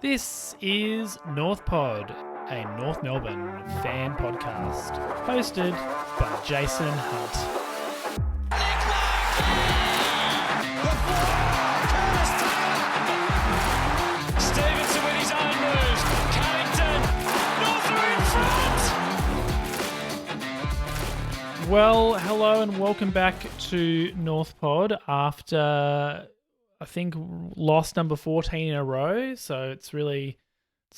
This is North Pod, a North Melbourne fan podcast, hosted by Jason Hunt. Stevenson with his own moves. Carrington. North are in front. Well, hello and welcome back to North Pod after, I think, loss number 14 in a row. So it's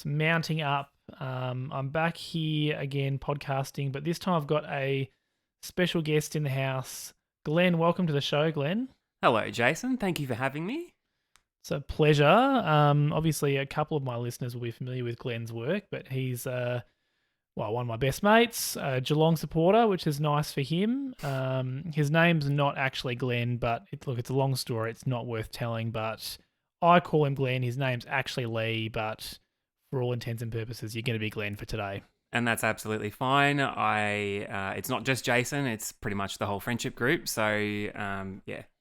mounting up. I'm back here again podcasting, but this time I've got a special guest in the house. Glenn, welcome to the show, Glenn. Hello, Jason. Thank you for having me. It's a pleasure. Obviously, a couple of my listeners will be familiar with Glenn's work, but he's one of my best mates, a Geelong supporter, which is nice for him. His name's not actually Glenn, but it's a long story. It's not worth telling, but I call him Glenn. His name's actually Lee, but for all intents and purposes, you're going to be Glenn for today. And that's absolutely fine. It's not just Jason. It's pretty much the whole friendship group. So,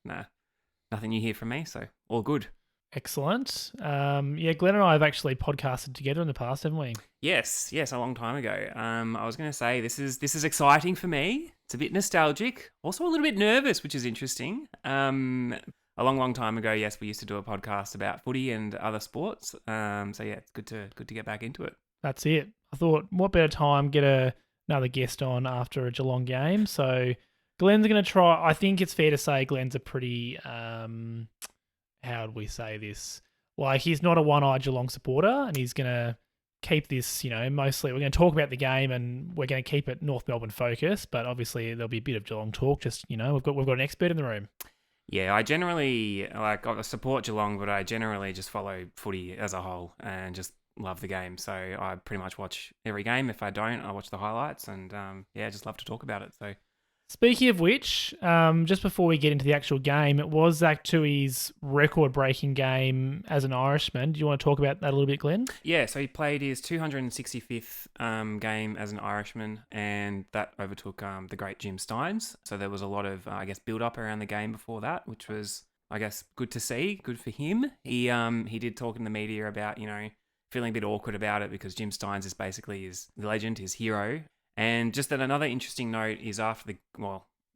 nothing you hear from me. So, all good. Excellent. Glenn and I have actually podcasted together in the past, haven't we? Yes, a long time ago. I was going to say this is exciting for me. It's a bit nostalgic, also a little bit nervous, which is interesting. A long time ago, yes, we used to do a podcast about footy and other sports. It's good to get back into it. That's it. I thought, what better time get another guest on after a Geelong game? So Glenn's going to try. I think it's fair to say Glenn's a pretty how would we say this? Like, he's not a one-eyed Geelong supporter, and he's going to keep this, mostly we're going to talk about the game and we're going to keep it North Melbourne focused, but obviously there'll be a bit of Geelong talk. Just, we've got an expert in the room. Yeah, I generally, I support Geelong, but I generally just follow footy as a whole and just love the game. So I pretty much watch every game. If I don't, I watch the highlights and, just love to talk about it. So. Speaking of which, just before we get into the actual game, it was Zach Tui's record-breaking game as an Irishman. Do you want to talk about that a little bit, Glenn? Yeah, so he played his 265th game as an Irishman, and that overtook the great Jim Stynes. So there was a lot of, build-up around the game before that, which was, good to see, good for him. He did talk in the media about, feeling a bit awkward about it because Jim Stynes is basically his legend, his hero. And just that another interesting note is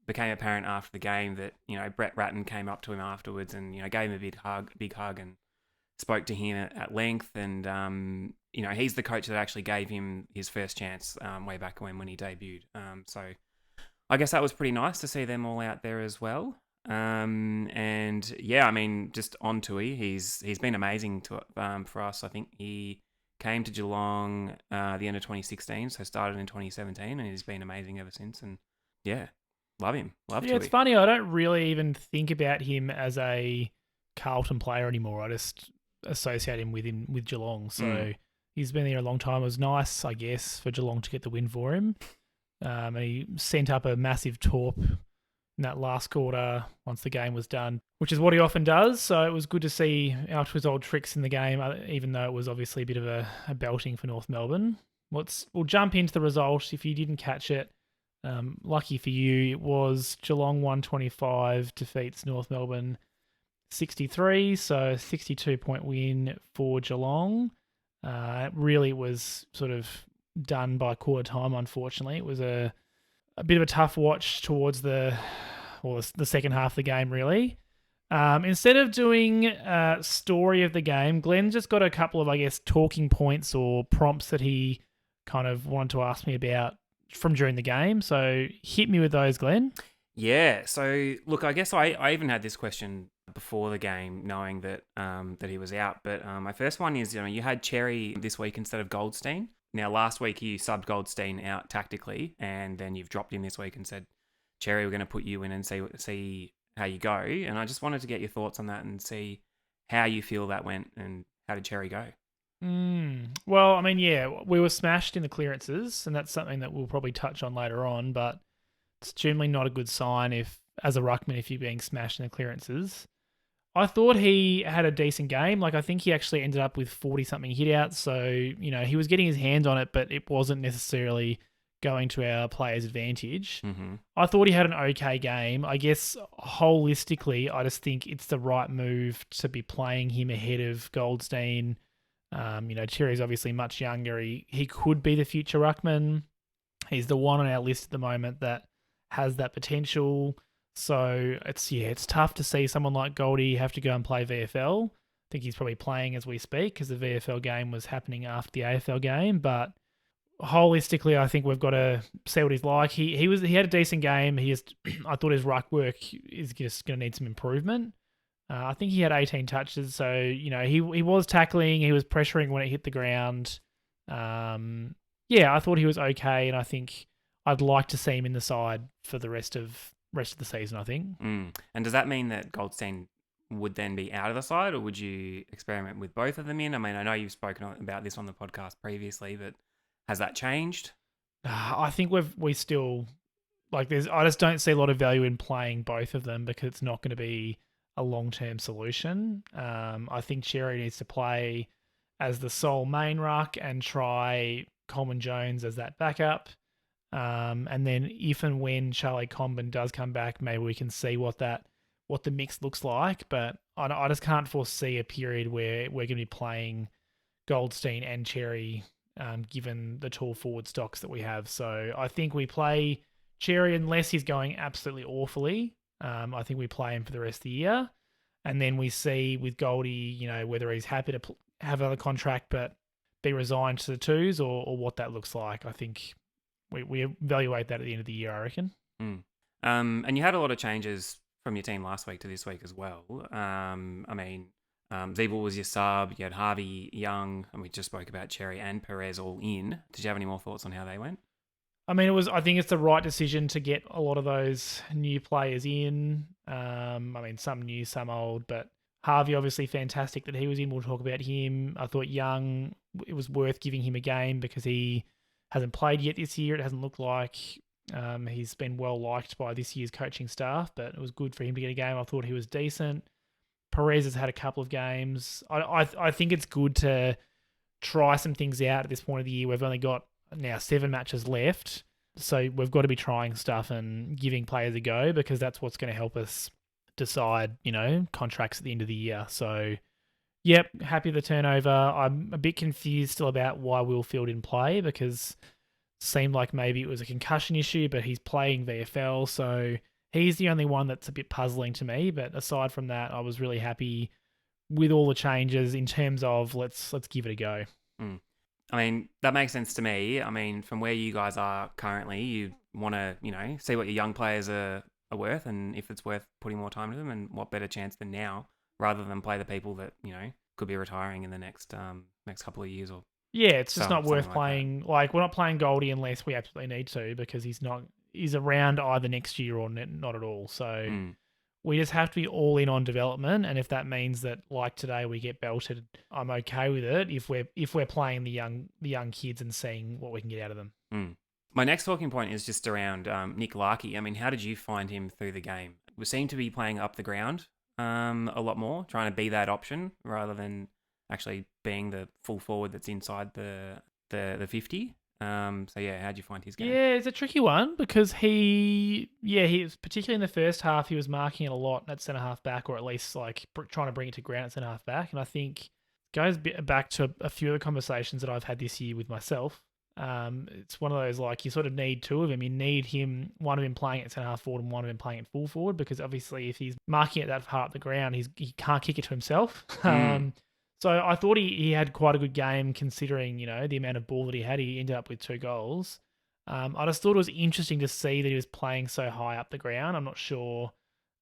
became apparent after the game that, Brett Ratton came up to him afterwards and, gave him a big hug and spoke to him at length. And, he's the coach that actually gave him his first chance way back when he debuted. So I guess that was pretty nice to see them all out there as well. Just on Tui, he's been amazing for us. I think he came to Geelong the end of 2016, so started in 2017, and he's been amazing ever since. And love him. Love Tui. It's funny, I don't really even think about him as a Carlton player anymore. I just associate him with Geelong. So he's been there a long time. It was nice, I guess, for Geelong to get the win for him. He sent up a massive torp in that last quarter once the game was done, which is what he often does. So it was good to see out his old tricks in the game, even though it was obviously a bit of a belting for North Melbourne. We'll jump into the result. If you didn't catch it, lucky for you, it was Geelong 125 defeats North Melbourne 63, so 62-point win for Geelong. Really was sort of done by quarter time, unfortunately. It was a bit of a tough watch towards the second half of the game, really. Instead of doing a story of the game, Glenn just got a couple of, talking points or prompts that he kind of wanted to ask me about from during the game. So hit me with those, Glenn. Yeah, so look, I guess I even had this question before the game, knowing that that he was out. But my first one is, you had Xerri this week instead of Goldstein. Now, last week you subbed Goldstein out tactically, and then you've dropped him this week and said, Xerri, we're going to put you in and see how you go. And I just wanted to get your thoughts on that and see how you feel that went and how did Xerri go? Well, we were smashed in the clearances, and that's something that we'll probably touch on later on, but it's generally not a good sign if you're being smashed in the clearances. I thought he had a decent game. I think he actually ended up with 40-something hit-outs, so, he was getting his hands on it, but it wasn't necessarily going to our players' advantage. Mm-hmm. I thought he had an okay game. I guess, holistically, I just think it's the right move to be playing him ahead of Goldstein Xerri's obviously much younger. He could be the future ruckman. He's the one on our list at the moment that has that potential. So it's tough to see someone like Goldy have to go and play VFL. I think he's probably playing as we speak because the VFL game was happening after the AFL game. But holistically, I think we've got to see what he's like. He had a decent game. I thought his ruck work is just going to need some improvement. I think he had 18 touches, so he was tackling, he was pressuring when it hit the ground. I thought he was okay, and I think I'd like to see him in the side for the rest of the season, I think. And does that mean that Goldstein would then be out of the side, or would you experiment with both of them in? I mean, I know you've spoken about this on the podcast previously, but has that changed? I think we still I just don't see a lot of value in playing both of them because it's not going to be a long-term solution. I think Xerri needs to play as the sole main ruck and try Coleman Jones as that backup. And then if and when Charlie Comben does come back, maybe we can see what the mix looks like. But I just can't foresee a period where we're going to be playing Goldstein and Xerri, given the tall forward stocks that we have. So I think we play Xerri unless he's going absolutely awfully. I think we play him for the rest of the year. And then we see with Goldy, whether he's happy to have another contract but be resigned to the twos or what that looks like. I think we evaluate that at the end of the year, I reckon. And you had a lot of changes from your team last week to this week as well. Zeeble was your sub. You had Harvey, Young, and we just spoke about Xerri and Perez all in. Did you have any more thoughts on how they went? I think it's the right decision to get a lot of those new players in. Some new, some old, but Harvey obviously fantastic that he was in. We'll talk about him. I thought Young, it was worth giving him a game because he hasn't played yet this year. It hasn't looked like he's been well liked by this year's coaching staff, but it was good for him to get a game. I thought he was decent. Perez has had a couple of games. I think it's good to try some things out at this point of the year. We've only got now 7 matches left, so we've got to be trying stuff and giving players a go because that's what's going to help us decide, contracts at the end of the year. So, yep, happy with the turnover. I'm a bit confused still about why Wilfield didn't play because it seemed like maybe it was a concussion issue, but he's playing VFL, so he's the only one that's a bit puzzling to me. But aside from that, I was really happy with all the changes in terms of let's give it a go. That makes sense to me. From where you guys are currently, you want to, see what your young players are worth and if it's worth putting more time to them, and what better chance than now rather than play the people that, could be retiring in the next couple of years or it's just not worth like playing. We're not playing Goldy unless we absolutely need to because he's around either next year or not at all. So we just have to be all in on development, and if that means that like today we get belted, I'm okay with it. If we're playing the young kids and seeing what we can get out of them. My next talking point is just around Nick Larkey. How did you find him through the game? We seem to be playing up the ground a lot more, trying to be that option rather than actually being the full forward that's inside the 50. How'd you find his game? Yeah, it's a tricky one because he was particularly in the first half, he was marking it a lot at centre half back, or at least trying to bring it to ground at centre half back. And I think it goes back to a few of the conversations that I've had this year with myself. It's one of those you sort of need two of them. You need one of him playing at centre half forward and one of him playing at full forward, because obviously if he's marking it that far up the ground, he can't kick it to himself. So I thought he had quite a good game considering, the amount of ball that he had. He ended up with 2 goals. I just thought it was interesting to see that he was playing so high up the ground. I'm not sure,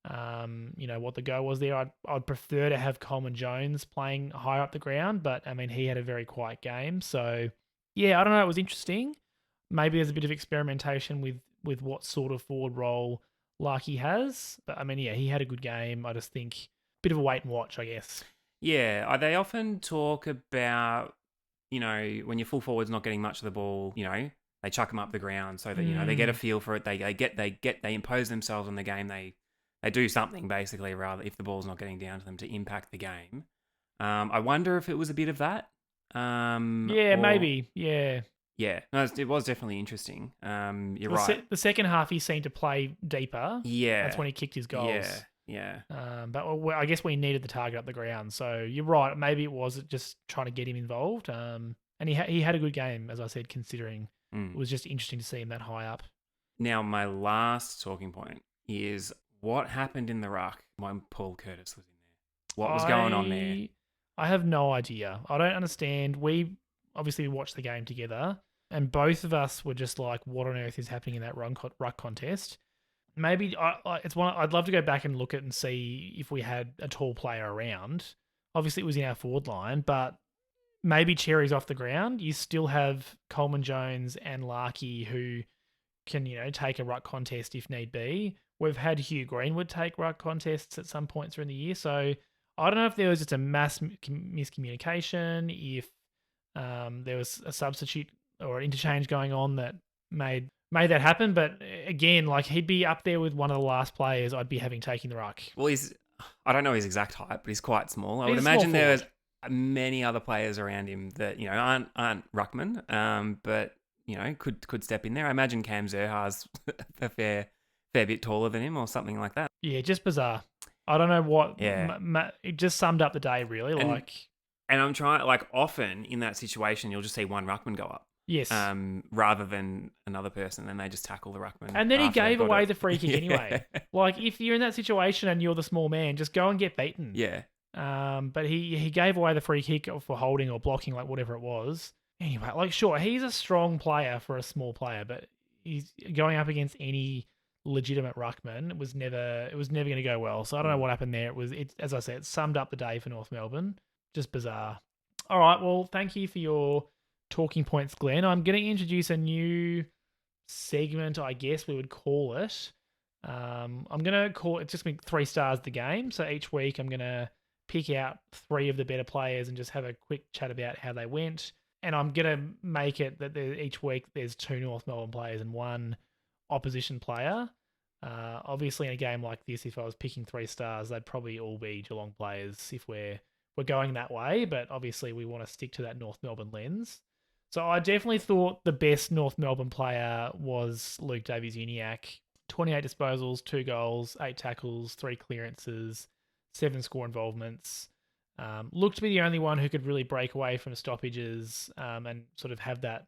what the go was there. I'd prefer to have Coleman Jones playing higher up the ground, but he had a very quiet game. So yeah, I don't know. It was interesting. Maybe there's a bit of experimentation with what sort of forward role Larkey has. But he had a good game. I just think a bit of a wait and watch, I guess. Yeah, they often talk about, when your full forward's not getting much of the ball, they chuck them up the ground so that, they get a feel for it. They impose themselves on the game. They do something basically, rather if the ball's not getting down to them, to impact the game. I wonder if it was a bit of that. Maybe. Yeah. Yeah, no, it was definitely interesting. You're right. The second half, he seemed to play deeper. Yeah. That's when he kicked his goals. Yeah. But I guess we needed the target up the ground. So you're right. Maybe it was just trying to get him involved. And he had a good game, as I said, considering it was just interesting to see him that high up. Now, my last talking point is what happened in the ruck when Paul Curtis was in there. What was going on there? I have no idea. I don't understand. We obviously watched the game together, and both of us were just like, "What on earth is happening in that ruck contest?" Maybe it's one. I'd love to go back and look at and see if we had a tall player around. Obviously, it was in our forward line, but maybe Xerri's off the ground. You still have Coleman Jones and Larkey who can, take a ruck contest if need be. We've had Hugh Greenwood take ruck contests at some points during the year. So I don't know if there was just a mass miscommunication, if there was a substitute or an interchange going on that made that happen. But again, like he'd be up there with one of the last players I'd be having taking the ruck. Well, I don't know his exact height, but he's quite small. I would He's imagine small there was forward. many other players around him that aren't ruckman, but could step in there. I imagine Cam Zerha's a fair bit taller than him or something like that. Yeah, just bizarre. I don't know what. Yeah. It just summed up the day, really. And I'm trying, like, often in that situation, you'll just see one ruckman go up. Yes. Rather than anher person, and they just tackle the ruckman. And then he gave away the free kick Yeah. anyway. Like, if you're in that situation and you're the small man, just go and get beaten. Yeah. But he gave away the free kick for holding or blocking, like whatever it was. Anyway, like, sure, he's a strong player for a small player, but he's going up against any legitimate ruckman. It was never going to go well. So I don't know what happened there. As I said, it summed up the day for North Melbourne. Just bizarre. All right, well, thank you for your talking points, Glenn. I'm going to introduce a new segment, I guess we would call it. I'm going to call it just 3 stars the game. So each week I'm going to pick out 3 of the better players and just have a quick chat about how they went. And I'm going to make it that each week there's 2 North Melbourne players and 1 opposition player. Obviously, in a game like this, if I was picking 3 stars, they'd probably all be Geelong players if we're going that way. But obviously, we want to stick to that North Melbourne lens. So I definitely thought the best North Melbourne player was Luke Davies-Uniacke. 28 disposals, 2 goals, 8 tackles, 3 clearances, 7 score involvements. Looked to be the only one who could really break away from stoppages and sort of have that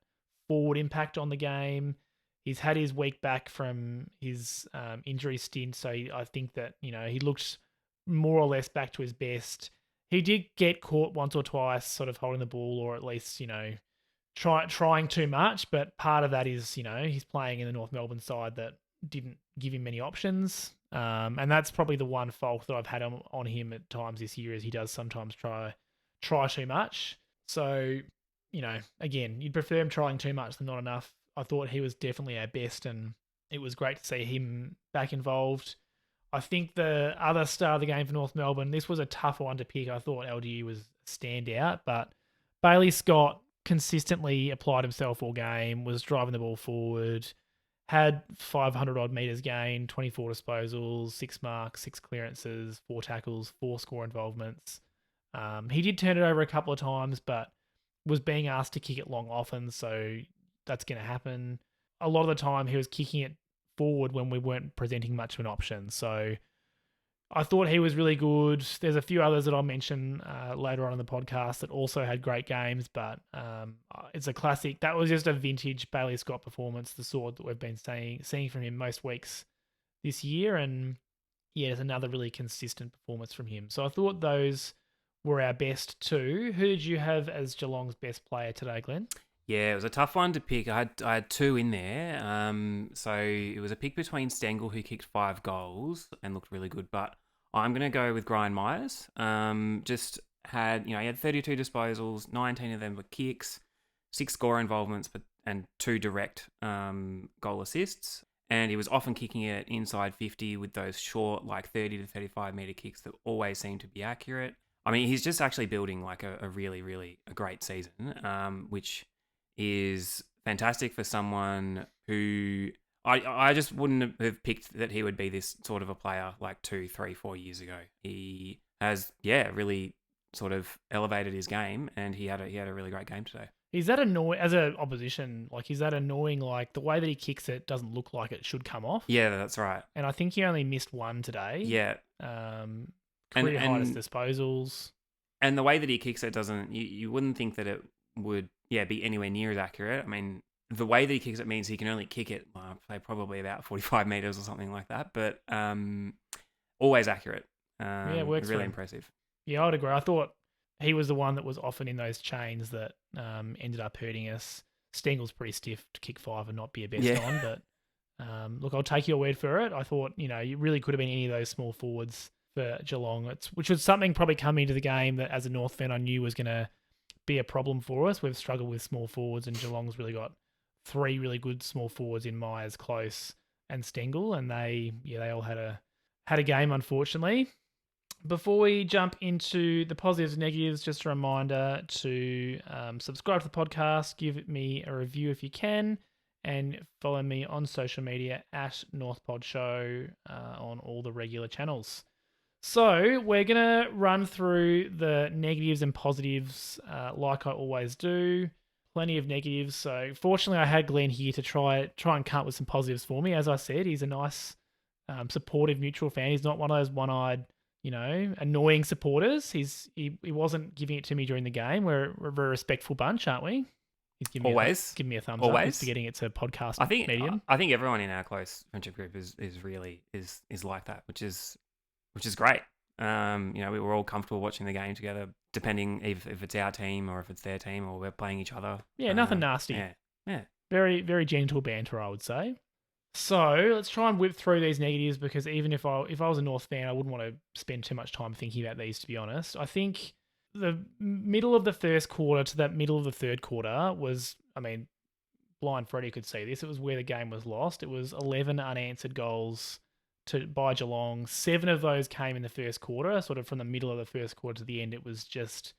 forward impact on the game. He's had his week back from his injury stint, so I think that he looked more or less back to his best. He did get caught once or twice, sort of holding the ball, or at least trying too much. But part of that is he's playing in the North Melbourne side that didn't give him many options, and that's probably the one fault that I've had on him at times this year, is he does sometimes try too much. So again, you'd prefer him trying too much than not enough. I thought he was definitely our best, and it was great to see him back involved. I think the other star of the game for North Melbourne, this was a tough one to pick. I thought LDU was a standout, but Bailey Scott consistently applied himself all game, was driving the ball forward, had 500 odd metres gained, 24 disposals, 6 marks, 6 clearances, 4 tackles, 4 score involvements. He did turn it over a couple of times, but was being asked to kick it long often, so that's going to happen. A lot of the time he was kicking it forward when we weren't presenting much of an option. So I thought he was really good. There's a few others that I'll mention later on in the podcast that also had great games, but it's a classic. That was just a vintage Bailey Scott performance, the sort that we've been seeing from him most weeks this year. And yeah, it's another really consistent performance from him. So I thought those were our best 2. Who did you have as Geelong's best player today, Glenn? Yeah, it was a tough one to pick. I had 2 in there. So it was a pick between Stengel, who kicked 5 goals and looked really good, but I'm going to go with Brian Myers. Just had, he had 32 disposals, 19 of them were kicks, 6 score involvements, and 2 direct goal assists. And he was often kicking it inside 50 with those short, like 30 to 35 metre kicks that always seem to be accurate. I mean, he's just actually building like a really, really a great season, which is fantastic for someone who I just wouldn't have picked that he would be this sort of a player like 2, 3, 4 years ago. He has, really sort of elevated his game, and he had a really great game today. Is that annoying as a opposition? Like, is that annoying? Like the way that he kicks it doesn't look like it should come off. Yeah, that's right. And I think he only missed one today. Yeah, Career highest and disposals. and the way that he kicks it doesn't. You wouldn't think that it would be anywhere near as accurate. I mean, the way that he kicks it means he can only kick it, say probably about 45 meters or something like that, but always accurate. Yeah, works for really him. impressive. Yeah, I'd agree. I thought he was the one that was often in those chains that ended up hurting us. Stengel's pretty stiff to kick 5 and not be a best on, but look, I'll take your word for it. I thought, you really could have been any of those small forwards for Geelong, which was something probably coming into the game that as a North fan I knew was going to be a problem for us. We've struggled with small forwards, and Geelong's really got 3 really good small forwards in Myers, Close, and Stengel, and they all had a game, unfortunately. Before we jump into the positives and negatives, just a reminder to subscribe to the podcast, give me a review if you can, and follow me on social media at NorthPodShow on all the regular channels. So we're going to run through the negatives and positives like I always do. Plenty of negatives. So fortunately, I had Glenn here to try and come up with some positives for me. As I said, he's a nice, supportive, neutral fan. He's not one of those one-eyed, annoying supporters. He wasn't giving it to me during the game. We're a very respectful bunch, aren't we? He's giving me a thumbs up. He's forgetting it's a podcast medium. I think everyone in our close friendship group is really like that, which is great. We were all comfortable watching the game together, depending if it's our team or if it's their team or we're playing each other. Yeah, nothing nasty. Yeah. Very, very gentle banter, I would say. So let's try and whip through these negatives, because even if I was a North fan, I wouldn't want to spend too much time thinking about these, to be honest. I think the middle of the first quarter to that middle of the third quarter was, blind Freddie could see this. It was where the game was lost. It was 11 unanswered goals by Geelong. 7 of those came in the first quarter, sort of from the middle of the first quarter to the end. It was just,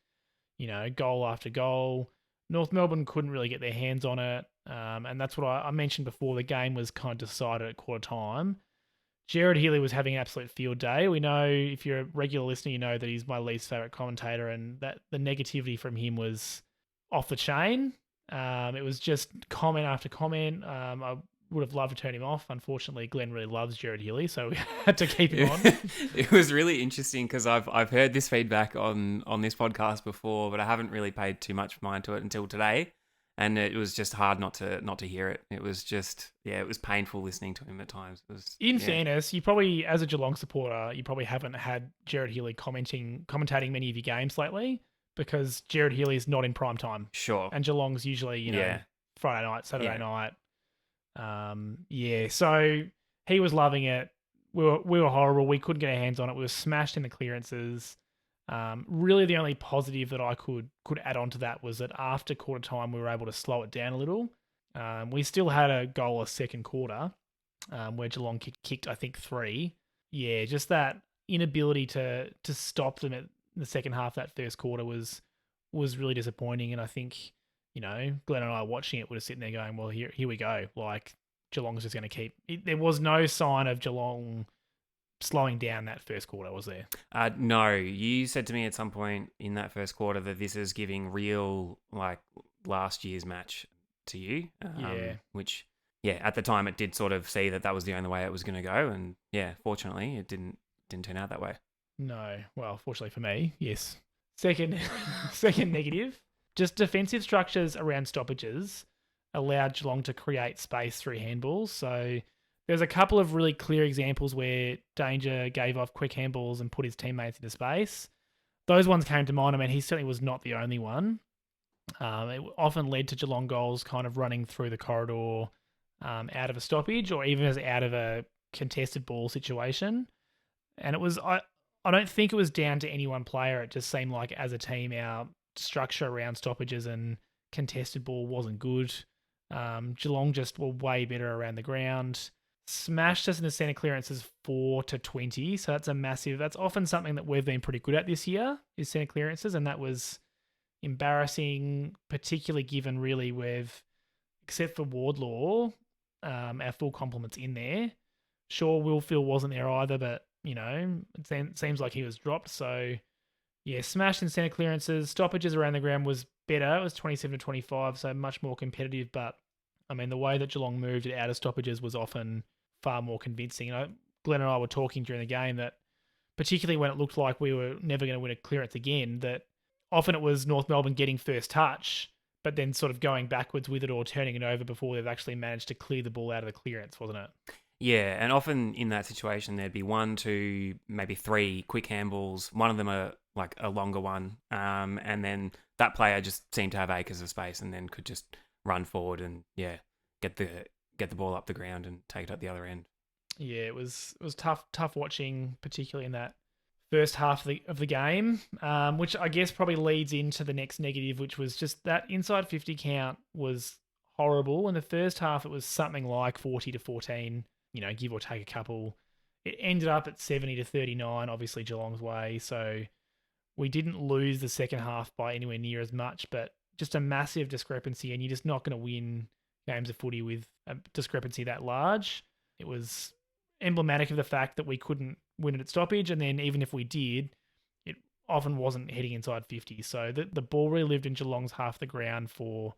goal after goal. North Melbourne couldn't really get their hands on it. And that's what I mentioned before. The game was kind of decided at quarter time. Jared Healy was having an absolute field day. We know, if you're a regular listener, you know that he's my least favourite commentator, and that the negativity from him was off the chain. It was just comment after comment. I would have loved to turn him off. Unfortunately, Glenn really loves Jared Healy, so we had to keep him on. It was really interesting because I've heard this feedback on this podcast before, but I haven't really paid too much mind to it until today. And it was just hard not to hear it. It was just, it was painful listening to him at times. In fairness, you probably, as a Geelong supporter, you probably haven't had Jared Healy commentating many of your games lately, because Jared Healy is not in prime time. Sure. And Geelong's usually, Friday night, Saturday night. So he was loving it. We were horrible. We couldn't get our hands on it. We were smashed in the clearances. Really, the only positive that I could add on to that was that after quarter time, we were able to slow it down a little. We still had a goalless second quarter, where Geelong kicked, I think, 3. Yeah, just that inability to stop them at the second half of that first quarter was really disappointing. And I think, Glenn and I watching it would have sitting there going, well, here we go. Like, Geelong's just going to keep... There was no sign of Geelong slowing down that first quarter, was there? No. You said to me at some point in that first quarter that this is giving real, like, last year's match to you. Which, at the time it did sort of see that was the only way it was going to go. And, fortunately, it didn't turn out that way. No. Well, fortunately for me, yes. Second negative. Just defensive structures around stoppages allowed Geelong to create space through handballs. So there's a couple of really clear examples where Danger gave off quick handballs and put his teammates into space. Those ones came to mind. He certainly was not the only one. It often led to Geelong goals kind of running through the corridor out of a stoppage, or even as out of a contested ball situation. And it was, I don't think it was down to any one player. It just seemed like as a team, our structure around stoppages and contested ball wasn't good. Geelong just were way better around the ground. Smashed us in the centre clearances 4-20. So that's often something that we've been pretty good at this year, is centre clearances. And that was embarrassing, particularly given really except for Wardlaw, our full complement's in there. Sure, Will Phil wasn't there either, but, it seems like he was dropped. So, smashed in centre clearances. Stoppages around the ground was better. It was 27-25, so much more competitive. But I mean, the way that Geelong moved it out of stoppages was often far more convincing. Glenn and I were talking during the game that, particularly when it looked like we were never going to win a clearance again, that often it was North Melbourne getting first touch, but then sort of going backwards with it or turning it over before they've actually managed to clear the ball out of the clearance, wasn't it? Yeah, and often in that situation, there'd be 1, 2, maybe 3 quick handballs. One of them like a longer one, and then that player just seemed to have acres of space, and then could just run forward and get the ball up the ground and take it at the other end. Yeah, it was tough watching, particularly in that first half of the game, which I guess probably leads into the next negative, which was just that inside 50 count was horrible. In the first half, it was something like 40-14, give or take a couple. It ended up at 70-39, obviously Geelong's way. So we didn't lose the second half by anywhere near as much, but just a massive discrepancy, and you're just not going to win games of footy with a discrepancy that large. It was emblematic of the fact that we couldn't win it at stoppage, and then even if we did, it often wasn't heading inside 50. So the ball really lived in Geelong's half the ground for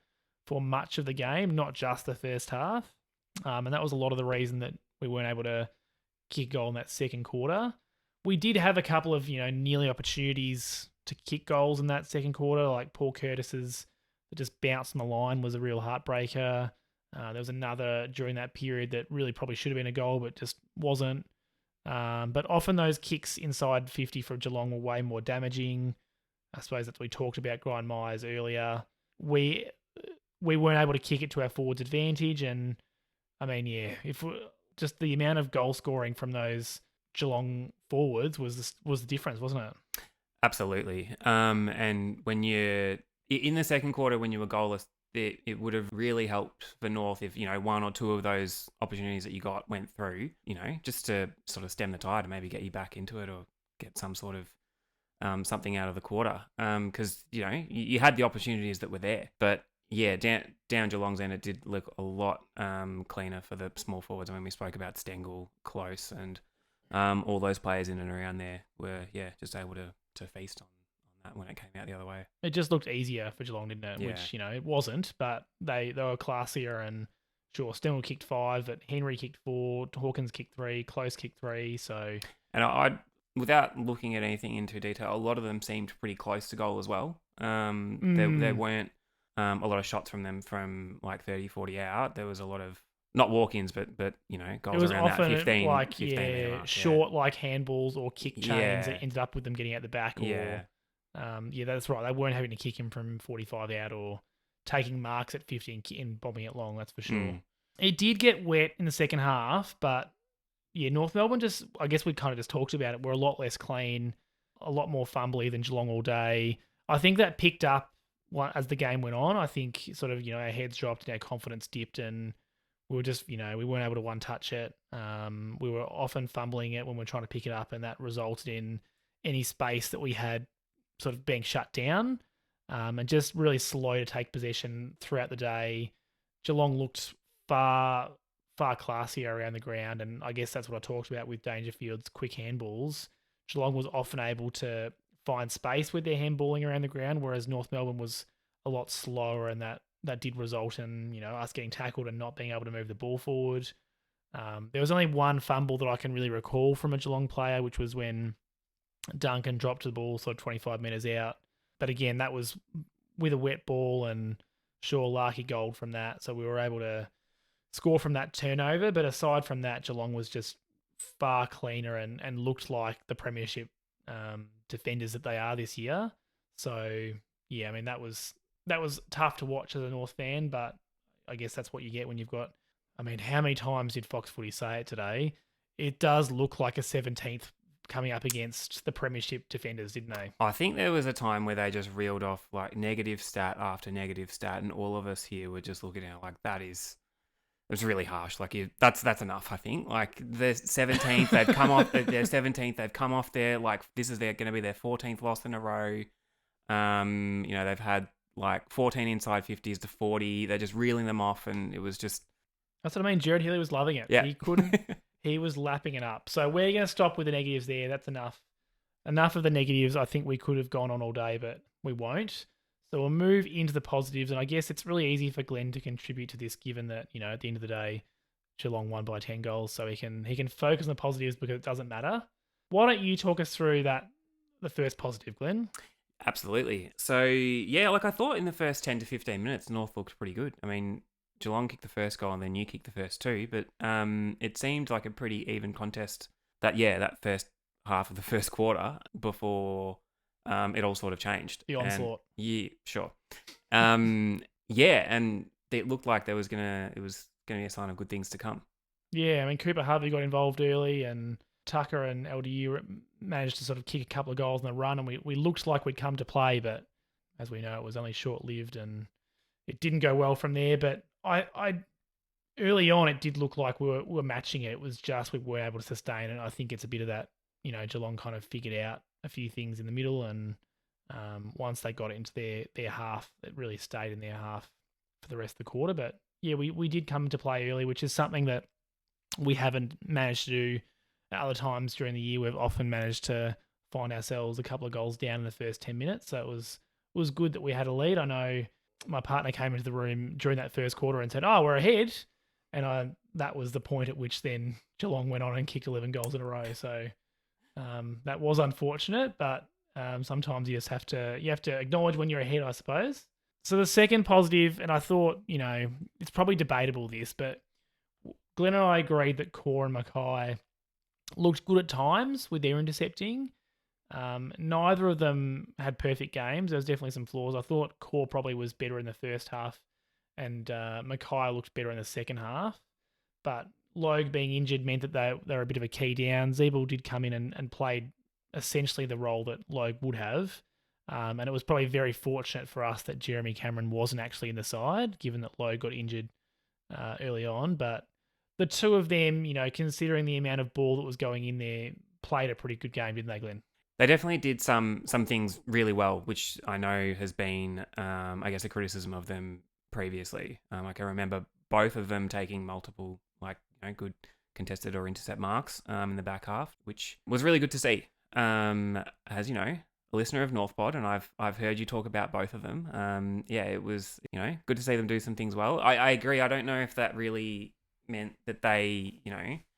much of the game, not just the first half. And that was a lot of the reason that we weren't able to kick goal in that second quarter. We did have a couple of, nearly opportunities to kick goals in that second quarter, like Paul Curtis's that just bounced on the line was a real heartbreaker. There was another during that period that really probably should have been a goal, but just wasn't. But often those kicks inside 50 for Geelong were way more damaging. I suppose that's what we talked about Brian Myers earlier. We weren't able to kick it to our forwards' advantage, and I mean, just the amount of goal scoring from those Geelong forwards was the difference, wasn't it? Absolutely. And when you're in the second quarter, when you were goalless, it would have really helped the North if, 1 or 2 of those opportunities that you got went through, just to sort of stem the tide and maybe get you back into it or get some sort of something out of the quarter. Because, you had the opportunities that were there. But, yeah, down Geelong's end, it did look a lot cleaner for the small forwards. I mean, we spoke about Stengel, Close, and all those players in and around there were, just able to feast on that when it came out the other way. It just looked easier for Geelong, didn't it? Yeah. Which, it wasn't, but they were classier, and sure, Stengel kicked 5, but Henry kicked 4, Hawkins kicked 3, Close kicked 3, so... And I without looking at anything in too detail, a lot of them seemed pretty close to goal as well. There weren't a lot of shots from them from like 30, 40 out. There was a lot of, not walk-ins, but goals around that 15 mark, short like handballs or kick chains that ended up with them getting out the back. That's right. They weren't having to kick him from 45 out or taking marks at 50 and bombing it long, that's for sure. It did get wet in the second half, but North Melbourne I guess we kind of just talked about it, were a lot less clean, a lot more fumbly than Geelong all day. I think that picked up as the game went on. I think sort of, our heads dropped and our confidence dipped, and we were just, we weren't able to one-touch it. We were often fumbling it when we were trying to pick it up, and that resulted in any space that we had sort of being shut down, and just really slow to take possession throughout the day. Geelong looked far classier around the ground, and I guess that's what I talked about with Dangerfield's quick handballs. Geelong was often able to find space with their handballing around the ground, whereas North Melbourne was a lot slower, and that did result in, us getting tackled and not being able to move the ball forward. There was only one fumble that I can really recall from a Geelong player, which was when Duncan dropped the ball sort of 25 metres out. But again, that was with a wet ball, and sure, Larky gold from that. So we were able to score from that turnover. But aside from that, Geelong was just far cleaner and looked like the premiership defenders that they are this year. So, I mean, that was tough to watch as a North fan, but I guess that's what you get when you've got, I mean, how many times did Fox Footy say it today? It does look like a 17th coming up against the premiership defenders, didn't they? I think there was a time where they just reeled off like negative stat after negative stat, and all of us here were just looking at it like it was really harsh. Like that's enough. I think like the 17th they've come off. Their 17th they've come off there. Like this is going to be their 14th loss in a row. They've had like 14 inside 50s to 40. They're just reeling them off, and it was just. That's what I mean. Jared Healy was loving it. Yeah. He couldn't. He was lapping it up. So we're going to stop with the negatives there. That's enough. Enough of the negatives. I think we could have gone on all day, but we won't. So we'll move into the positives, and I guess it's really easy for Glenn to contribute to this, given that at the end of the day, Geelong won by 10 goals, so he can focus on the positives because it doesn't matter. Why don't you talk us through the first positive, Glenn? Absolutely. So, yeah, like I thought in the first 10 to 15 minutes, North looked pretty good. I mean, Geelong kicked the first goal and then you kicked the first two, but it seemed like a pretty even contest that first half of the first quarter before it all sort of changed. The onslaught. Yeah, sure. And it looked like it was gonna be a sign of good things to come. Yeah, I mean, Cooper Harvey got involved early and Tucker and LDU managed to sort of kick a couple of goals in the run, and we looked like we'd come to play, but as we know, it was only short-lived and it didn't go well from there. But I early on, it did look like we were matching it. It was just we were able to sustain it. I think it's a bit of that, Geelong kind of figured out a few things in the middle, and once they got it into their half, it really stayed in their half for the rest of the quarter. But yeah, we did come to play early, which is something that we haven't managed to do at other times during the year. We've often managed to find ourselves a couple of goals down in the first 10 minutes. So it was good that we had a lead. I know my partner came into the room during that first quarter and said, "Oh, we're ahead." And that was the point at which then Geelong went on and kicked 11 goals in a row. So that was unfortunate, but sometimes you just have to acknowledge when you're ahead, I suppose. So the second positive, and I thought, it's probably debatable this, but Glenn and I agreed that Core and Mackay looked good at times with their intercepting. Neither of them had perfect games. There was definitely some flaws. I thought Core probably was better in the first half, and Mackay looked better in the second half. But Logue being injured meant that they were a bit of a key down. Zeeble did come in and played essentially the role that Logue would have. And it was probably very fortunate for us that Jeremy Cameron wasn't actually in the side, given that Logue got injured early on. But the two of them, considering the amount of ball that was going in there, played a pretty good game, didn't they, Glenn? They definitely did some things really well, which I know has been, I guess, a criticism of them previously. I can remember both of them taking multiple, good contested or intercept marks in the back half, which was really good to see. As a listener of Northpod, and I've heard you talk about both of them. It was good to see them do some things well. I agree. I don't know if that really meant that they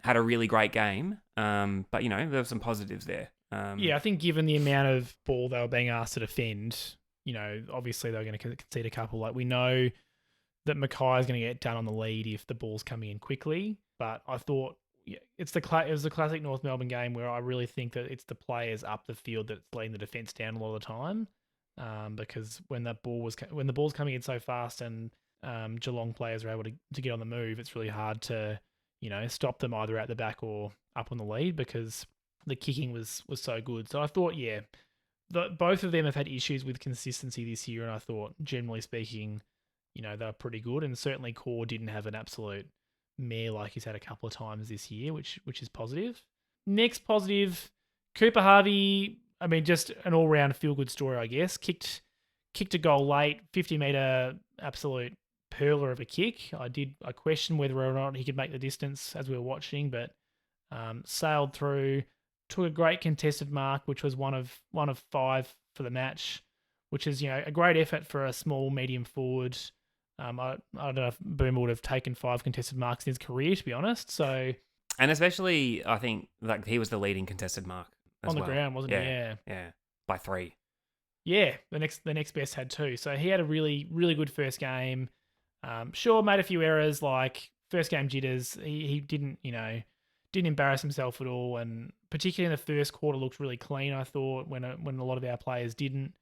had a really great game, but there were some positives there. I think given the amount of ball they were being asked to defend, obviously they were going to concede a couple. Like, we know that Mackay is going to get done on the lead if the ball's coming in quickly, but I thought it was the classic North Melbourne game where I really think that it's the players up the field that's letting the defence down a lot of the time, because when the ball's coming in so fast and Geelong players are able to get on the move, it's really hard to stop them either at the back or up on the lead because the kicking was so good. So I thought, both of them have had issues with consistency this year, and I thought, generally speaking, they were pretty good, and certainly Core didn't have an absolute mare like he's had a couple of times this year, which is positive. Next positive, Cooper Harvey, I mean, just an all-round feel-good story, I guess. Kicked a goal late, 50-metre absolute perler of a kick. I questioned whether or not he could make the distance as we were watching, but sailed through, took a great contested mark, which was one of 5 for the match, which is a great effort for a small medium forward. I don't know if Boomer would have taken 5 contested marks in his career, to be honest. So, and especially, I think he was the leading contested mark on the ground, wasn't he? Yeah, by 3. Yeah, the next best had 2. So he had a really, really good first game. Sure, made a few errors, like first game jitters. He didn't embarrass himself at all, and particularly in the first quarter looked really clean, I thought, when a lot of our players didn't.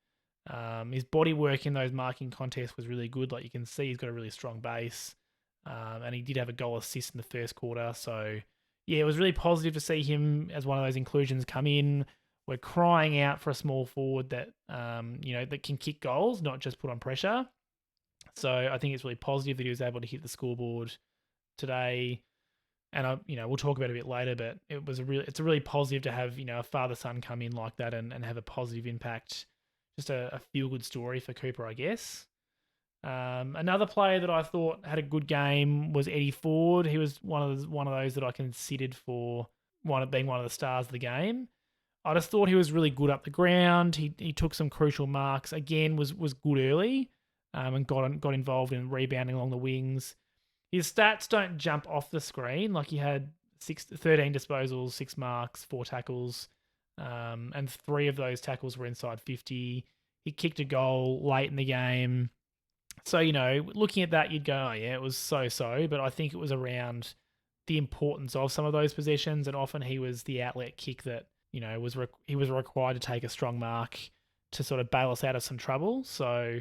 His body work in those marking contests was really good. Like, you can see he's got a really strong base, and he did have a goal assist in the first quarter. So yeah, it was really positive to see him as one of those inclusions come in. We're crying out for a small forward that that can kick goals, not just put on pressure. So I think it's really positive that he was able to hit the scoreboard today. And we'll talk about it a bit later, but it's a really positive to have a father-son come in like that and have a positive impact. Just a feel-good story for Cooper, I guess. Another player that I thought had a good game was Eddie Ford. He was one of those that I considered for being one of the stars of the game. I just thought he was really good up the ground. He took some crucial marks. Again, was good early, and got involved in rebounding along the wings. His stats don't jump off the screen. Like he had 13 disposals, 6 marks, 4 tackles, and 3 of those tackles were inside 50. He kicked a goal late in the game. So, looking at that, you'd go, oh yeah, it was so-so, but I think it was around the importance of some of those possessions, and often he was the outlet kick that, he was required to take a strong mark to sort of bail us out of some trouble. So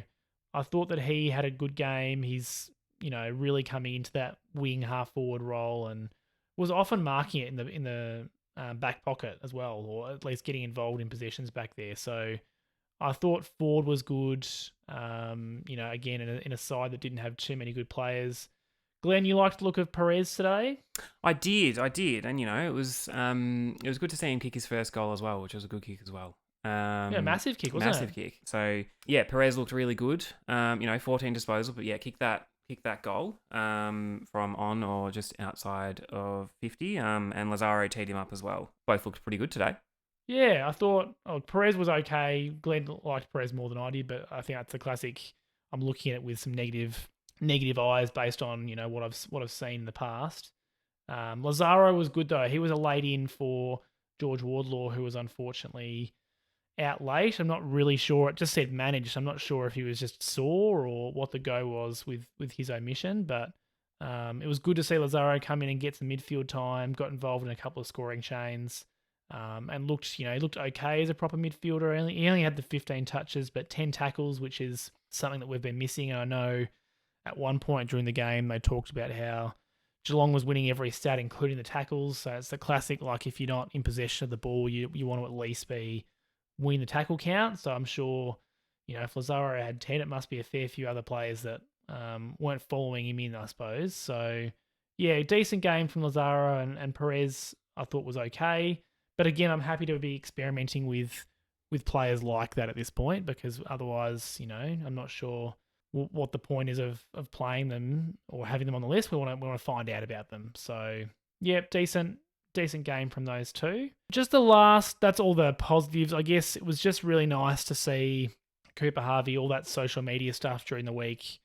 I thought that he had a good game. He's, really coming into that wing half forward role and was often marking it in the back pocket as well, or at least getting involved in possessions back there. So I thought Ford was good. Again, in a side that didn't have too many good players. Glenn, you liked the look of Perez today? I did, and it was good to see him kick his first goal as well, which was a good kick as well. Massive kick, wasn't it? Massive kick. So yeah, Perez looked really good. 14 disposal, but yeah, kick that goal from on or just outside of 50. And Lazaro teed him up as well. Both looked pretty good today. Yeah, I thought Perez was okay. Glenn liked Perez more than I did, but I think that's the classic. I'm looking at it with some negative eyes based on what I've seen in the past. Lazaro was good though. He was a late in for George Wardlaw, who was unfortunately out late. I'm not really sure. It just said managed. I'm not sure if he was just sore or what the go was with his omission, but it was good to see Lazaro come in and get some midfield time. Got involved in a couple of scoring chains. And looked okay as a proper midfielder. He only had the 15 touches, but 10 tackles, which is something that we've been missing. And I know at one point during the game, they talked about how Geelong was winning every stat, including the tackles. So it's the classic, like if you're not in possession of the ball, you want to at least be winning the tackle count. So I'm sure, if Lazaro had 10, it must be a fair few other players that weren't following him in, I suppose. So yeah, decent game from Lazaro, and Perez I thought was okay. But again, I'm happy to be experimenting with players like that at this point, because otherwise, I'm not sure what the point is of playing them or having them on the list. We want to find out about them. So, yeah, decent game from those two. Just that's all the positives. I guess it was just really nice to see Cooper Harvey, all that social media stuff during the week.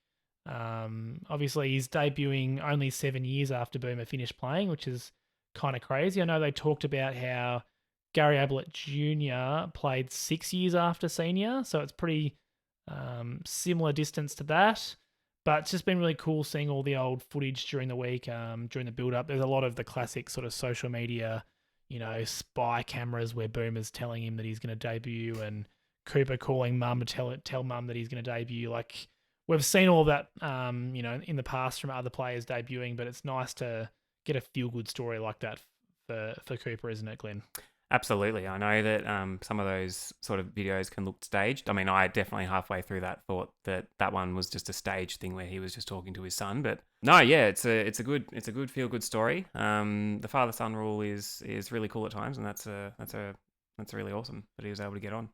Obviously, he's debuting only 7 years after Boomer finished playing, which is kind of crazy. I know they talked about how Gary Ablett Jr. played 6 years after senior, so it's pretty similar distance to that. But it's just been really cool seeing all the old footage during the week, during the build-up. There's a lot of the classic sort of social media, spy cameras where Boomer's telling him that he's going to debut, and Cooper calling mum to tell mum that he's going to debut. Like, we've seen all of that, in the past from other players debuting, but it's nice to get a feel-good story like that for Cooper, isn't it, Glenn? Absolutely. I know that some of those sort of videos can look staged. I mean, I definitely halfway through that thought that one was just a staged thing where he was just talking to his son. But no, yeah, it's a good feel-good story. The father-son rule is really cool at times, and that's really awesome that he was able to get on.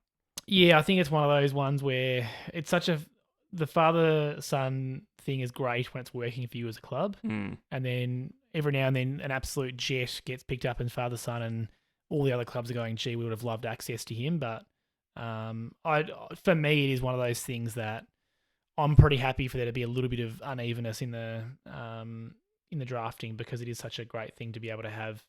Yeah, I think it's one of those ones where it's the father-son thing is great when it's working for you as a club. And then every now and then an absolute jet gets picked up in father-son, and all the other clubs are going, gee, we would have loved access to him. But for me, it is one of those things that I'm pretty happy for there to be a little bit of unevenness in the drafting, because it is such a great thing to be able to have,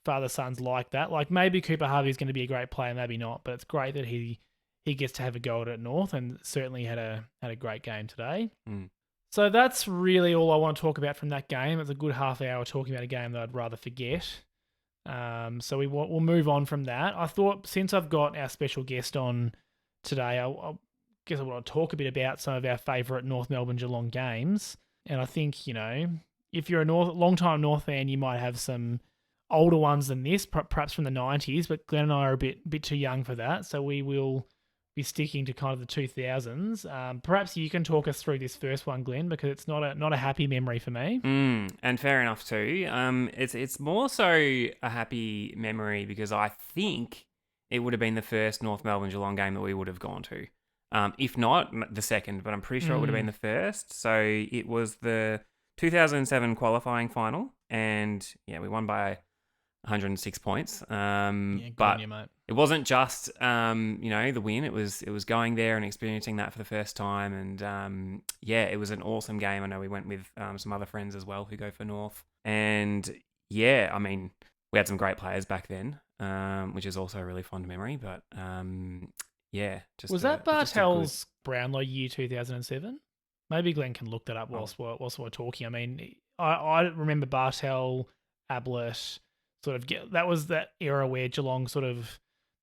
father-sons like that. Like, maybe Cooper Harvey is going to be a great player, maybe not, but it's great that he gets to have a go at North, and certainly had a great game today. So that's really all I want to talk about from that game. It's a good half hour talking about a game that I'd rather forget. So we'll move on from that. I thought, since I've got our special guest on today, I guess I want to talk a bit about some of our favourite North Melbourne Geelong games. And I think, if you're a long-time North fan, you might have some older ones than this, perhaps from the 90s, but Glenn and I are a bit too young for that. So we will be sticking to kind of the 2000s. Perhaps you can talk us through this first one, Glenn, because it's not a happy memory for me. And fair enough too. It's more so a happy memory because I think it would have been the first North Melbourne Geelong game that we would have gone to. If not the second, but I'm pretty sure it would have been the first. So it was the 2007 qualifying final, and yeah, we won by 106 points. Good on But you, mate. it wasn't just the win. It was going there and experiencing that for the first time, and it was an awesome game. I know we went with some other friends as well who go for North, and I mean, we had some great players back then, which is also a really fond memory. But just Was that just a Bartel's Brownlow year 2007? Maybe Glenn can look that up Oh. whilst we're talking. I mean, I remember Bartel, Ablett, that was that era where Geelong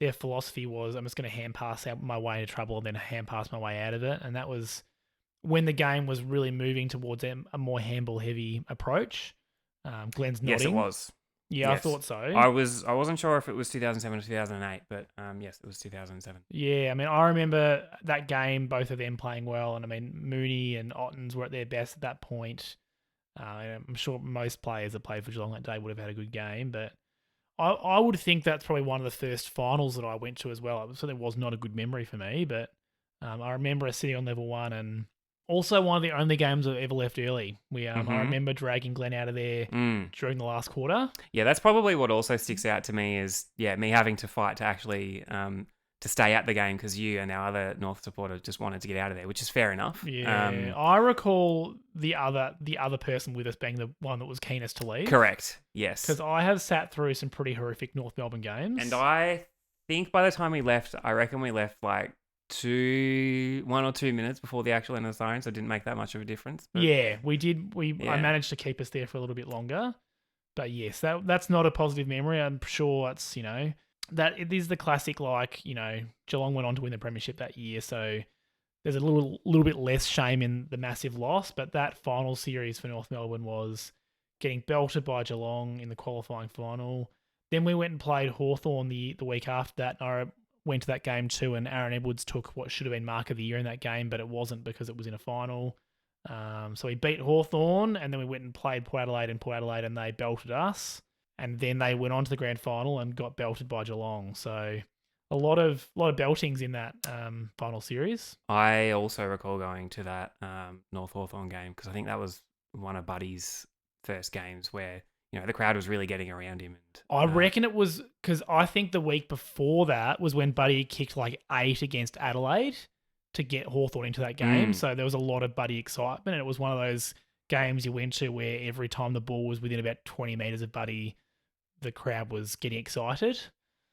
their philosophy was, I'm just going to hand pass out my way into trouble and then hand pass my way out of it. And that was when the game was really moving towards a more handball heavy approach. Glenn's nodding. Yes, it was. Yeah, Yes. I thought so. I wasn't sure if it was 2007 or 2008, but yes, it was 2007. Yeah, I mean, I remember that game, both of them playing well. And I mean, Mooney and Ottens were at their best at that point. I'm sure most players that played for Geelong that day would have had a good game, but I would think that's probably one of the first finals that I went to as well. It certainly was not a good memory for me, but I remember us sitting on level 1 and also one of the only games I've ever left early. I remember dragging Glenn out of there during the last quarter. Yeah, that's probably what also sticks out to me is, me having to fight to actually to stay at the game because you and our other North supporter just wanted to get out of there, which is fair enough. Yeah, I recall the other person with us being the one that was keenest to leave. Correct, yes. Because I have sat through some pretty horrific North Melbourne games. And I think by the time we left, I reckon we left like 1 or 2 minutes before the actual end of the siren, so it didn't make that much of a difference. But Yeah, we did. I managed to keep us there for a little bit longer. But yes, that's not a positive memory. I'm sure it's, that it is the classic, Geelong went on to win the premiership that year, so there's a little bit less shame in the massive loss, but that final series for North Melbourne was getting belted by Geelong in the qualifying final. Then we went and played Hawthorn the week after that, and I went to that game too, and Aaron Edwards took what should have been Mark of the Year in that game, but it wasn't because it was in a final. So we beat Hawthorn, and then we went and played Port Adelaide and they belted us. And then they went on to the grand final and got belted by Geelong. So a lot of beltings in that final series. I also recall going to that North Hawthorn game because I think that was one of Buddy's first games where the crowd was really getting around him. And I reckon it was because I think the week before that was when Buddy kicked like 8 against Adelaide to get Hawthorn into that game. So there was a lot of Buddy excitement, and it was one of those games you went to where every time the ball was within about 20 metres of Buddy, the crowd was getting excited.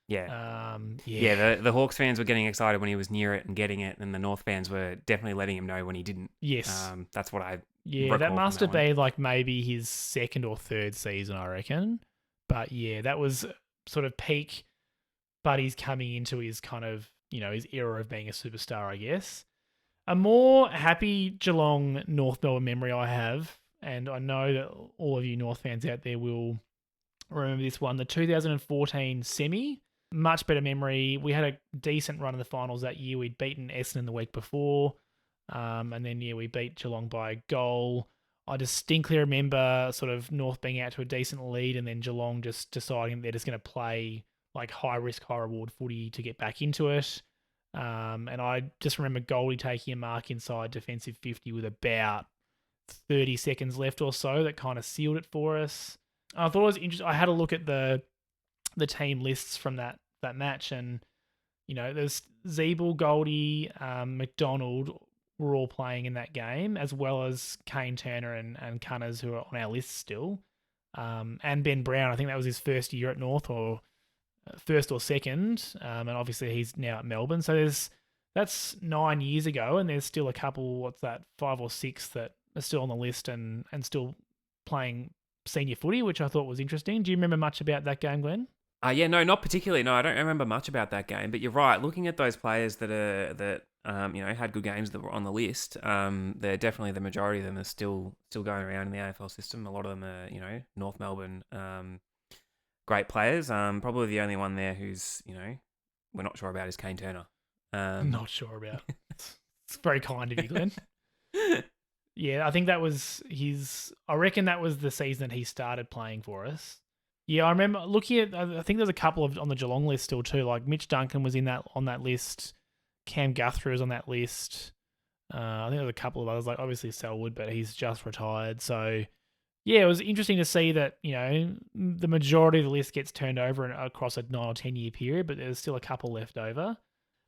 Yeah. The Hawks fans were getting excited when he was near it and getting it, and the North fans were definitely letting him know when he didn't. Yes. That's what I recall that must have been like maybe his second or third season, I reckon. But yeah, that was sort of peak Buddy's coming into his kind of, his era of being a superstar, I guess. A more happy Geelong North Melbourne memory I have, and I know that all of you North fans out there will remember this one, the 2014 semi. Much better memory. We had a decent run in the finals that year. We'd beaten Essendon the week before. And then, we beat Geelong by a goal. I distinctly remember sort of North being out to a decent lead and then Geelong just deciding they're just going to play like high risk, high reward footy to get back into it. And I just remember Goldy taking a mark inside defensive 50 with about 30 seconds left or so that kind of sealed it for us. I thought it was interesting. I had a look at the team lists from that match, and there's Zeeble, Goldy, McDonald were all playing in that game, as well as Kane Turner and Cunners, who are on our list still, and Ben Brown. I think that was his first year at North, or first or second, and obviously he's now at Melbourne. So that's 9 years ago, and there's still a couple. 5 or 6 that are still on the list and still playing senior footy, which I thought was interesting. Do you remember much about that game, Glenn? No, not particularly. No, I don't remember much about that game. But you're right. Looking at those players that had good games that were on the list, they're definitely the majority of them are still going around in the AFL system. A lot of them are North Melbourne great players. Probably the only one there who's we're not sure about is Kane Turner. Not sure about. It's very kind of you, Glenn. Yeah, I think that was I reckon that was the season that he started playing for us. Yeah, I remember looking at, I think there's a couple of on the Geelong list still too, like Mitch Duncan was on that list, Cam Guthrie was on that list. I think there was a couple of others, like obviously Selwood, but he's just retired. So yeah, it was interesting to see that, the majority of the list gets turned over across a 9 or 10-year period, but there's still a couple left over.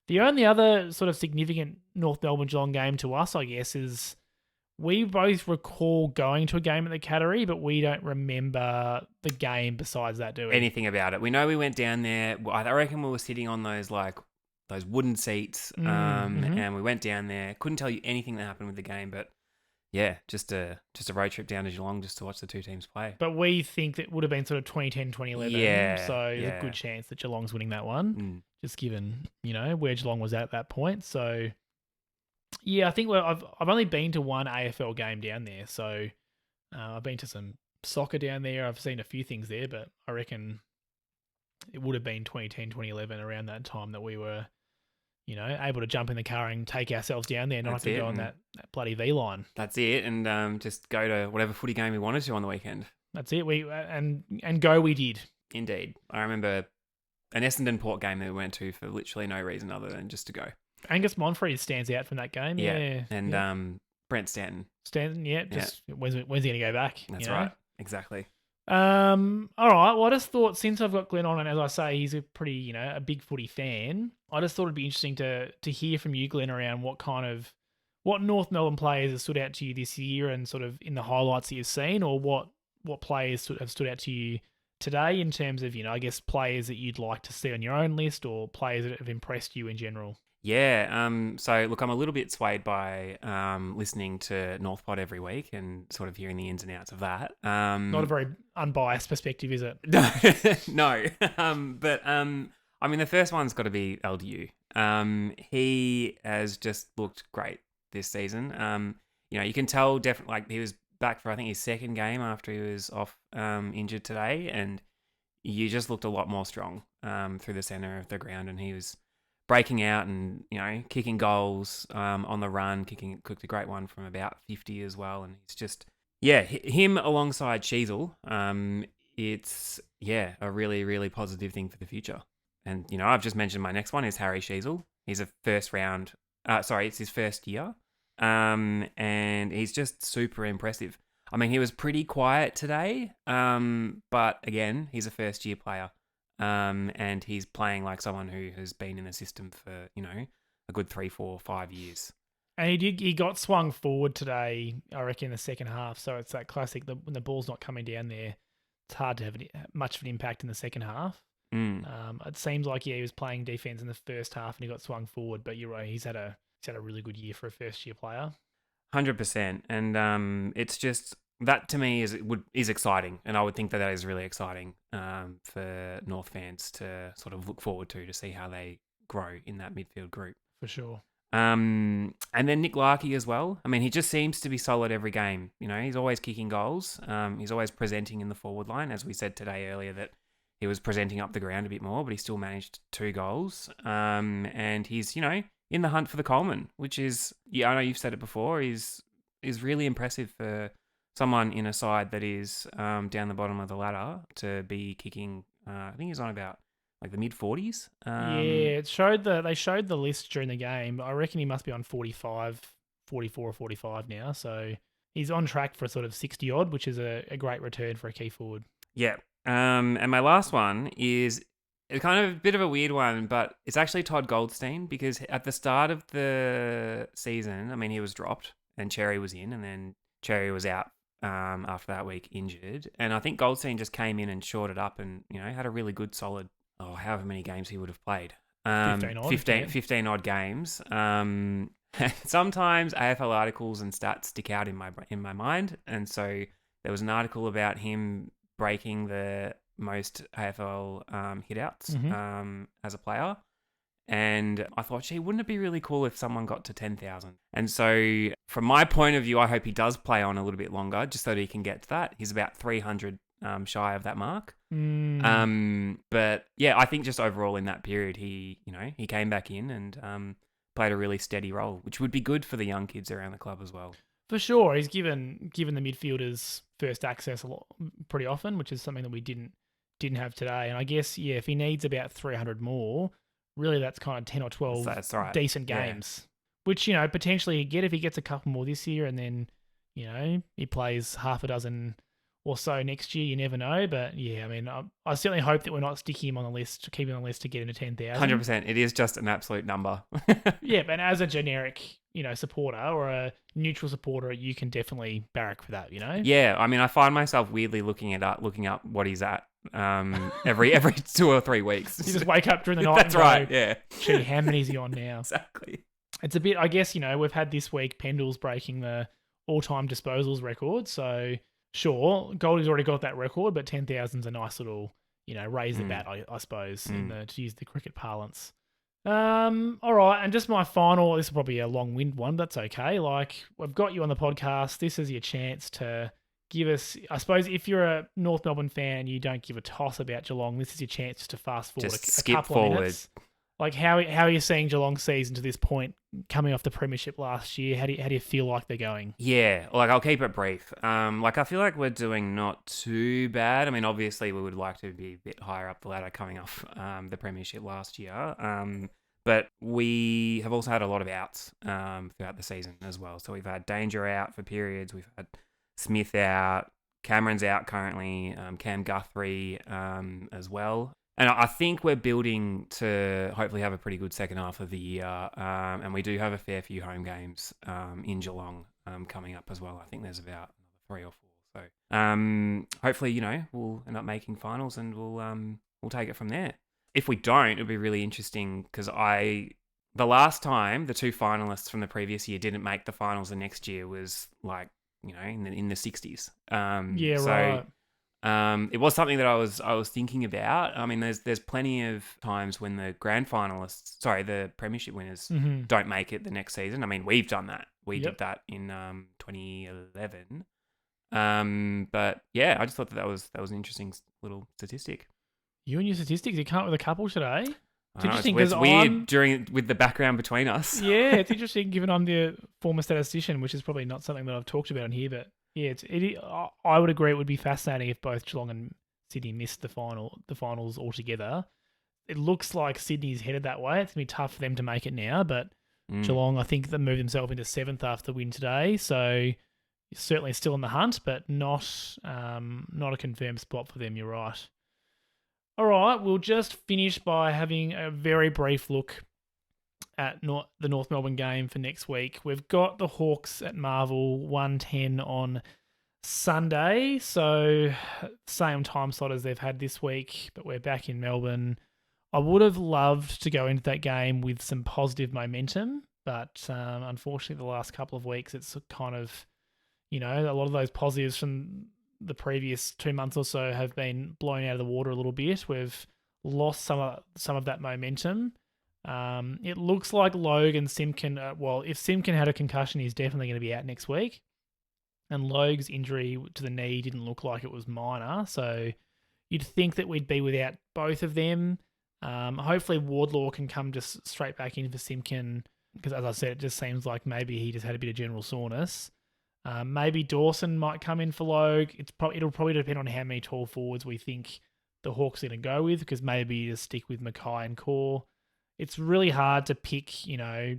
The only other sort of significant North Melbourne Geelong game to us, I guess, is we both recall going to a game at the Cattery, but we don't remember the game besides that, do we? Anything about it. We know we went down there. I reckon we were sitting on those wooden seats, and we went down there. Couldn't tell you anything that happened with the game, but yeah, just a road trip down to Geelong just to watch the two teams play. But we think that would have been sort of 2010, 2011. Yeah, so there's a good chance that Geelong's winning that one, just given, where Geelong was at that point. So, yeah, I think I've only been to one AFL game down there. So I've been to some soccer down there. I've seen a few things there, but I reckon it would have been 2010, 2011 around that time that we were, able to jump in the car and take ourselves down there and not have to go on that bloody V line. That's it, and just go to whatever footy game we wanted to on the weekend. That's it. We go we did. Indeed. I remember an Essendon Port game that we went to for literally no reason other than just to go. Angus Monfrey stands out from that game. Yeah. And Brent Stanton. When's he going to go back? That's right. Exactly. All right. Well, I just thought, since I've got Glenn on, and as I say, he's a pretty, a big footy fan, I just thought it'd be interesting to hear from you, Glenn, around what North Melbourne players have stood out to you this year, and sort of in the highlights that you've seen, or what players have stood out to you today in terms of, I guess, players that you'd like to see on your own list, or players that have impressed you in general. Yeah, so look, I'm a little bit swayed by listening to Northpod every week and sort of hearing the ins and outs of that. Not a very unbiased perspective, is it? No. But I mean, the first one's got to be LDU. He has just looked great this season. You can tell definitely, like, he was back for, I think, his second game after he was off injured today, and you just looked a lot more strong through the centre of the ground, and he was breaking out and, kicking goals on the run, cooked a great one from about 50 as well. And he's just, him alongside Sheasel, it's, a really, really positive thing for the future. And, I've just mentioned my next one is Harry Sheasel. He's it's his first year. And he's just super impressive. I mean, he was pretty quiet today, but again, he's a first year player. And he's playing like someone who has been in the system for, a good 3, 4, 5 years. And he got swung forward today, I reckon, in the second half. So it's that classic, when the ball's not coming down there, it's hard to have much of an impact in the second half. It seems like, he was playing defense in the first half and he got swung forward, but you're right, he's had a really good year for a first year player. 100%. And it's just, that to me is exciting, and I would think that is really exciting for North fans to sort of look forward to see how they grow in that midfield group. For sure. And then Nick Larkey as well. I mean, he just seems to be solid every game. He's always kicking goals. He's always presenting in the forward line, as we said today earlier that he was presenting up the ground a bit more, but he still managed 2 goals. And he's, in the hunt for the Coleman, which is, I know you've said it before, is really impressive for someone in a side that is down the bottom of the ladder to be kicking. I think he's on about like the mid 40s. They showed the list during the game. I reckon he must be on 44 or 45 now. So he's on track for a sort of 60 odd, which is a great return for a key forward. Yeah. And my last one is kind of a bit of a weird one, but it's actually Todd Goldstein, because at the start of the season, I mean, he was dropped and Xerri was in, and then Xerri was out after that week injured. And I think Goldstein just came in and shored it up and, had a really good solid, however many games he would have played. 15 odd games. Sometimes AFL articles and stats stick out in my mind. And so there was an article about him breaking the most AFL hitouts as a player. And I thought, wouldn't it be really cool if someone got to 10,000? And so from my point of view, I hope he does play on a little bit longer just so that he can get to that. He's about 300 shy of that mark. But yeah, I think just overall in that period, he came back in and played a really steady role, which would be good for the young kids around the club as well. For sure. He's given the midfielders first access pretty often, which is something that we didn't have today. And I guess, if he needs about 300 more, really that's kind of 10 or 12 decent games, which, potentially he'd get if he gets a couple more this year, and then, he plays half a dozen or so next year. You never know. But yeah, I mean, I certainly hope that we're not sticking him on the list, keeping him on the list to get him to 10,000. 100%. It is just an absolute number. Yeah, but as a generic, supporter or a neutral supporter, you can definitely barrack for that, Yeah, I mean, I find myself weirdly looking up what he's at every 2 or 3 weeks. You just wake up during the night. That's and right. go, Yeah. Gee, how many is he on now? Exactly. It's a bit, I guess, we've had this week Pendle's breaking the all-time disposals record. So sure, Goldy's already got that record, but 10,000's a nice little, raise the bat, I suppose, to use the cricket parlance. All right, and just my final, this will probably be a long-winded one, but that's okay. Like, we've got you on the podcast. This is your chance to give us, I suppose, if you're a North Melbourne fan, you don't give a toss about Geelong, this is your chance to fast forward Just a skip couple forward. of minutes. Like, how are you seeing Geelong's season to this point, coming off the premiership last year? How do you feel like they're going? Yeah, like I'll keep it brief. I feel like we're doing not too bad. I mean, obviously we would like to be a bit higher up the ladder coming off the premiership last year. But we have also had a lot of outs throughout the season as well. So we've had Danger out for periods. We've had Smith out. Cameron's out currently. Cam Guthrie as well. And I think we're building to hopefully have a pretty good second half of the year. And we do have a fair few home games in Geelong coming up as well. I think there's about 3 or 4. So hopefully, we'll end up making finals and we'll take it from there. If we don't, it'll be really interesting because the last time the 2 finalists from the previous year didn't make the finals the next year was like, in the 60s. Right. It was something that I was thinking about. I mean, there's plenty of times when the the premiership winners don't make it the next season. I mean, we've done that. We did that in 2011. But yeah, I just thought that was an interesting little statistic. You and your statistics, you come up with a couple today. It's interesting. It's weird with the background between us. Yeah, it's interesting given I'm the former statistician, which is probably not something that I've talked about on here, but yeah, I would agree it would be fascinating if both Geelong and Sydney missed the finals altogether. It looks like Sydney's headed that way. It's going to be tough for them to make it now, but Geelong, I think, they moved themselves into 7th after the win today, so certainly still in the hunt, but not a confirmed spot for them, you're right. All right, we'll just finish by having a very brief look at the North Melbourne game for next week. We've got the Hawks at Marvel 1:10 on Sunday, so same time slot as they've had this week, but we're back in Melbourne. I would have loved to go into that game with some positive momentum, but unfortunately the last couple of weeks it's kind of, a lot of those positives from the previous 2 months or so have been blown out of the water a little bit. We've lost some of that momentum. It looks like Logue and Simpkin, if Simpkin had a concussion, he's definitely going to be out next week. And Logue's injury to the knee didn't look like it was minor, so you'd think that we'd be without both of them. Hopefully Wardlaw can come just straight back in for Simpkin, because as I said, it just seems like maybe he just had a bit of general soreness. Maybe Dawson might come in for Logue. It'll probably depend on how many tall forwards we think the Hawks are going to go with, because maybe you just stick with Mackay and Core. It's really hard to pick,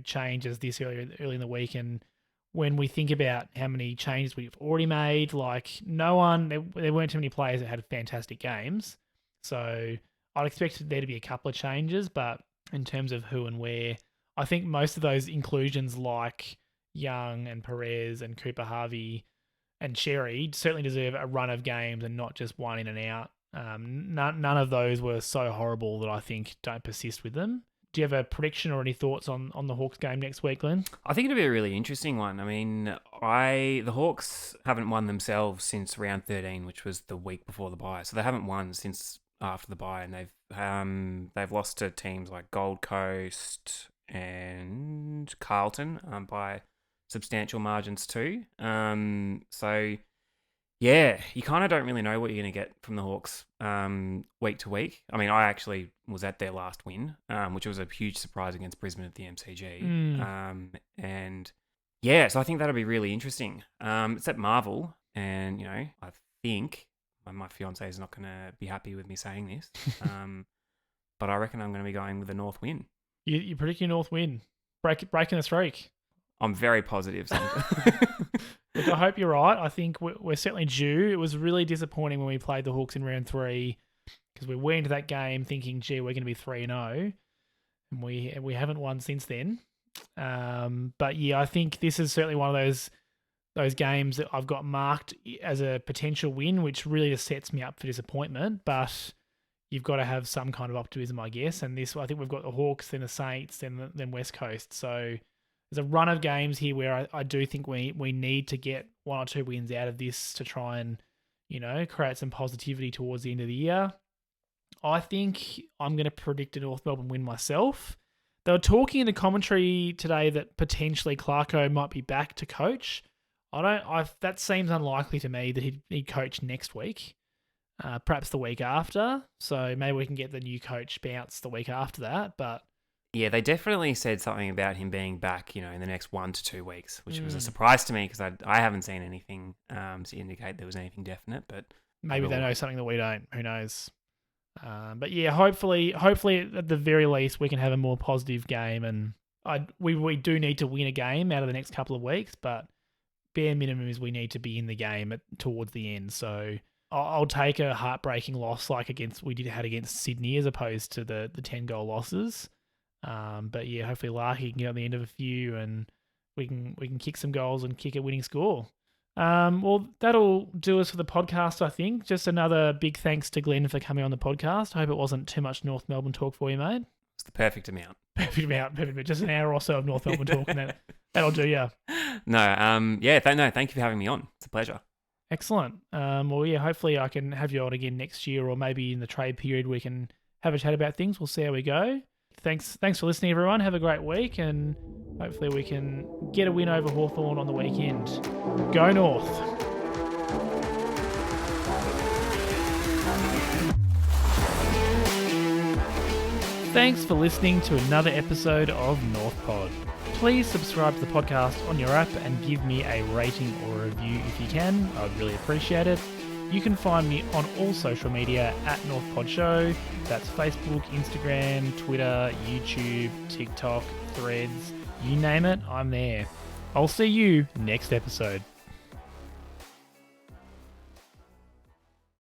changes this early in the week. And when we think about how many changes we've already made, there weren't too many players that had fantastic games. So I'd expect there to be a couple of changes, but in terms of who and where, I think most of those inclusions like Young and Perez and Cooper Harvey and Xerri certainly deserve a run of games and not just one in and out. None of those were so horrible that I think don't persist with them. Do you have a prediction or any thoughts on the Hawks game next week, Glenn? I think it'll be a really interesting one. I mean, the Hawks haven't won themselves since round 13, which was the week before the bye. So they haven't won since after the bye, and they've lost to teams like Gold Coast and Carlton by substantial margins too. So yeah, you kind of don't really know what you're going to get from the Hawks week to week. I mean, I actually was at their last win, which was a huge surprise against Brisbane at the MCG. And yeah, so I think that'll be really interesting. It's at Marvel, and I think my fiance is not going to be happy with me saying this, but I reckon I'm going to be going with the North win. You predict your North win, breaking the streak. I'm very positive. Look, I hope you're right. I think we're certainly due. It was really disappointing when we played the Hawks in round 3 because we went into that game thinking, gee, we're going to be 3-0, and we haven't won since then. But yeah, I think this is certainly one of those games that I've got marked as a potential win, which really just sets me up for disappointment. But you've got to have some kind of optimism, I guess. And this, I think we've got the Hawks, then the Saints, then West Coast. So there's a run of games here where I do think we need to get 1 or 2 wins out of this to try and, create some positivity towards the end of the year. I think I'm going to predict a North Melbourne win myself. They were talking in the commentary today that potentially Clarko might be back to coach. That seems unlikely to me that he'd coach next week, perhaps the week after. So maybe we can get the new coach bounce the week after that. But yeah, they definitely said something about him being back, in the next 1 to 2 weeks, which was a surprise to me because I haven't seen anything to indicate there was anything definite. But maybe they know something that we don't. Who knows? But yeah, hopefully at the very least we can have a more positive game, and we do need to win a game out of the next couple of weeks, but bare minimum is we need to be in the game towards the end. So I'll take a heartbreaking loss like we had against Sydney as opposed to the 10-goal losses. But yeah, hopefully Larky can get on the end of a few and we can kick some goals and kick a winning score. Well, that'll do us for the podcast, I think. Just another big thanks to Glenn for coming on the podcast. I hope it wasn't too much North Melbourne talk for you, mate. It's the perfect amount. Perfect amount. Just an hour or so of North Melbourne talk, and that'll do you. No, thank you for having me on. It's a pleasure. Excellent. Well, yeah, hopefully I can have you on again next year, or maybe in the trade period we can have a chat about things. We'll see how we go. Thanks for listening, everyone. Have a great week, and hopefully we can get a win over Hawthorn on the weekend. Go North! Thanks for listening to another episode of North Pod. Please subscribe to the podcast on your app and give me a rating or a review if you can. I would really appreciate it. You can find me on all social media at NorthPod Show. That's Facebook, Instagram, Twitter, YouTube, TikTok, Threads, you name it, I'm there. I'll see you next episode.